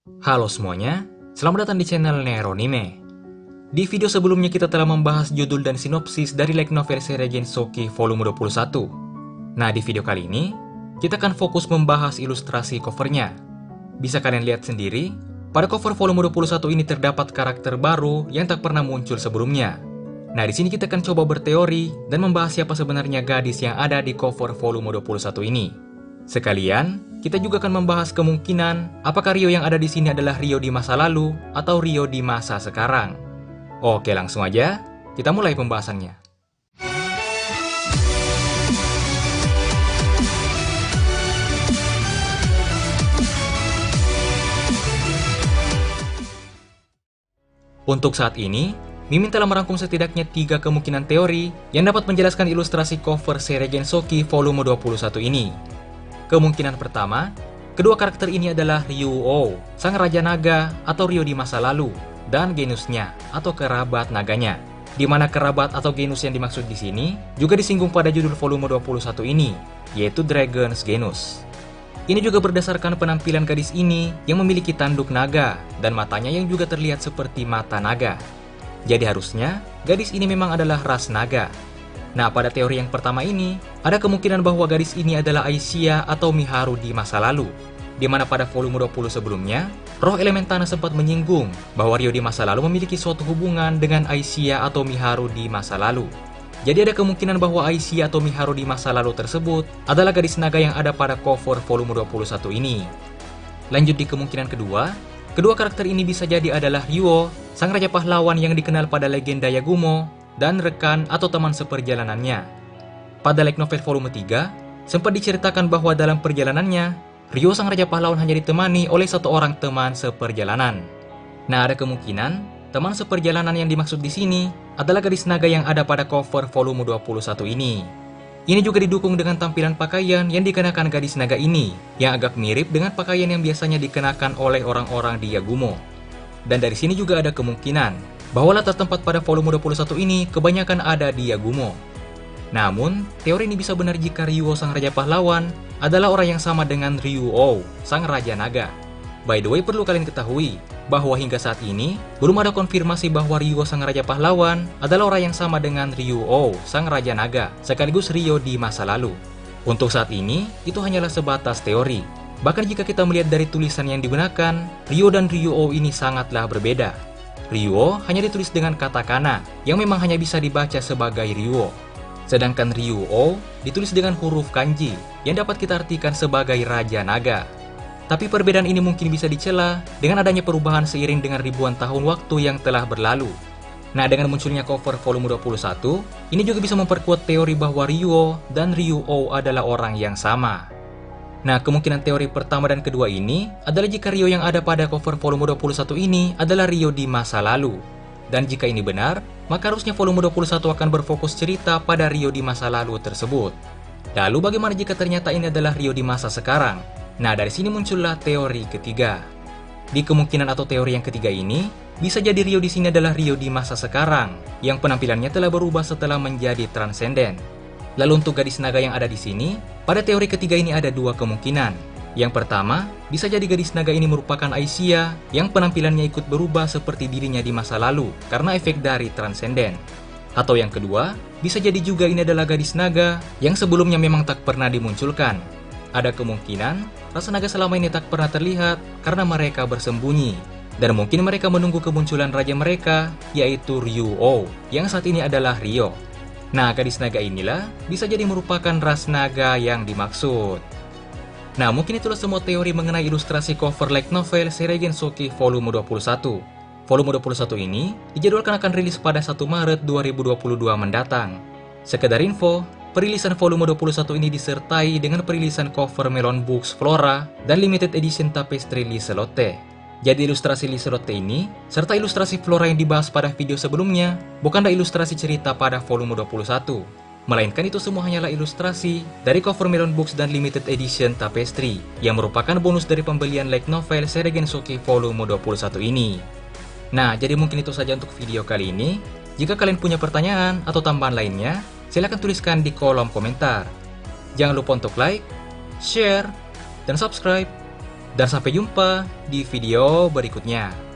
Halo semuanya, selamat datang di channel Neronime. Di video sebelumnya kita telah membahas judul dan sinopsis dari light novel seri Gensouki volume 21. Nah, di video kali ini, kita akan fokus membahas ilustrasi covernya. Bisa kalian lihat sendiri, pada cover volume 21 ini terdapat karakter baru yang tak pernah muncul sebelumnya. Nah, di sini kita akan coba berteori dan membahas siapa sebenarnya gadis yang ada di cover volume 21 ini. Sekalian, kita juga akan membahas kemungkinan apakah Rio yang ada di sini adalah Rio di masa lalu atau Rio di masa sekarang. Oke, langsung aja kita mulai pembahasannya. Untuk saat ini, Mimin telah merangkum setidaknya 3 kemungkinan teori yang dapat menjelaskan ilustrasi cover seri Gensouki volume 21 ini. Kemungkinan pertama, kedua karakter ini adalah Ryuo, sang raja naga atau Rio di masa lalu, dan genusnya atau kerabat naganya. Di mana kerabat atau genus yang dimaksud di sini juga disinggung pada judul volume 21 ini, yaitu Dragon's Genus. Ini juga berdasarkan penampilan gadis ini yang memiliki tanduk naga dan matanya yang juga terlihat seperti mata naga. Jadi harusnya gadis ini memang adalah ras naga. Nah, pada teori yang pertama ini, ada kemungkinan bahwa gadis ini adalah Aishia atau Miharu di masa lalu, di mana pada volume 20 sebelumnya, roh elemen tanah sempat menyinggung bahwa Rio di masa lalu memiliki suatu hubungan dengan Aishia atau Miharu di masa lalu. Jadi ada kemungkinan bahwa Aishia atau Miharu di masa lalu tersebut adalah gadis naga yang ada pada cover volume 21 ini. Lanjut di kemungkinan kedua, kedua karakter ini bisa jadi adalah Ryuo, sang raja pahlawan yang dikenal pada legenda Yagumo, dan rekan atau teman seperjalanannya. Pada light novel volume 3, sempat diceritakan bahwa dalam perjalanannya, Rio sang raja pahlawan hanya ditemani oleh satu orang teman seperjalanan. Nah, ada kemungkinan teman seperjalanan yang dimaksud di sini adalah gadis naga yang ada pada cover volume 21 ini. Ini juga didukung dengan tampilan pakaian yang dikenakan gadis naga ini, yang agak mirip dengan pakaian yang biasanya dikenakan oleh orang-orang di Yagumo. Dan dari sini juga ada kemungkinan bahwa latar tempat pada volume 21 ini kebanyakan ada di Yagumo. Namun, teori ini bisa benar jika Ryuo sang raja pahlawan adalah orang yang sama dengan Ryuo sang raja naga. By the way, perlu kalian ketahui bahwa hingga saat ini belum ada konfirmasi bahwa Ryuo sang raja pahlawan adalah orang yang sama dengan Ryuo sang raja naga, sekaligus Rio di masa lalu. Untuk saat ini, itu hanyalah sebatas teori. Bahkan jika kita melihat dari tulisan yang digunakan, Rio dan Ryuo ini sangatlah berbeda. Ryuo hanya ditulis dengan katakana, yang memang hanya bisa dibaca sebagai Ryuo. Sedangkan Ryuo ditulis dengan huruf kanji, yang dapat kita artikan sebagai Raja Naga. Tapi perbedaan ini mungkin bisa dicela dengan adanya perubahan seiring dengan ribuan tahun waktu yang telah berlalu. Nah, dengan munculnya cover volume 21, ini juga bisa memperkuat teori bahwa Ryuo dan Ryuo adalah orang yang sama. Nah, kemungkinan teori pertama dan kedua ini adalah jika Rio yang ada pada cover volume 21 ini adalah Rio di masa lalu. Dan jika ini benar, maka harusnya volume 21 akan berfokus cerita pada Rio di masa lalu tersebut. Lalu bagaimana jika ternyata ini adalah Rio di masa sekarang? Nah, dari sini muncullah teori ketiga. Di kemungkinan atau teori yang ketiga ini, bisa jadi Rio di sini adalah Rio di masa sekarang, yang penampilannya telah berubah setelah menjadi transenden. Lalu untuk gadis naga yang ada di sini, pada teori ketiga ini ada dua kemungkinan. Yang pertama, bisa jadi gadis naga ini merupakan Aishia yang penampilannya ikut berubah seperti dirinya di masa lalu karena efek dari transenden. Atau yang kedua, bisa jadi juga ini adalah gadis naga yang sebelumnya memang tak pernah dimunculkan. Ada kemungkinan, rasa naga selama ini tak pernah terlihat karena mereka bersembunyi. Dan mungkin mereka menunggu kemunculan raja mereka, yaitu Ryuo, yang saat ini adalah Rio. Nah, gadis naga inilah bisa jadi merupakan ras naga yang dimaksud. Nah, mungkin itulah semua teori mengenai ilustrasi cover light novel seri Gensouki volume 21. Volume 21 ini dijadwalkan akan rilis pada 1 Maret 2022 mendatang. Sekedar info, perilisan volume 21 ini disertai dengan perilisan cover Melon Books Flora dan limited edition tapestry Liselotte. Jadi ilustrasi Liselotte ini, serta ilustrasi Flora yang dibahas pada video sebelumnya, bukanlah ilustrasi cerita pada volume 21. Melainkan itu semua hanyalah ilustrasi dari cover Melon Books dan limited edition tapestry, yang merupakan bonus dari pembelian light novel seri Gensouki volume 21 ini. Nah, jadi mungkin itu saja untuk video kali ini. Jika kalian punya pertanyaan atau tambahan lainnya, silahkan tuliskan di kolom komentar. Jangan lupa untuk like, share, dan subscribe. Dan sampai jumpa di video berikutnya.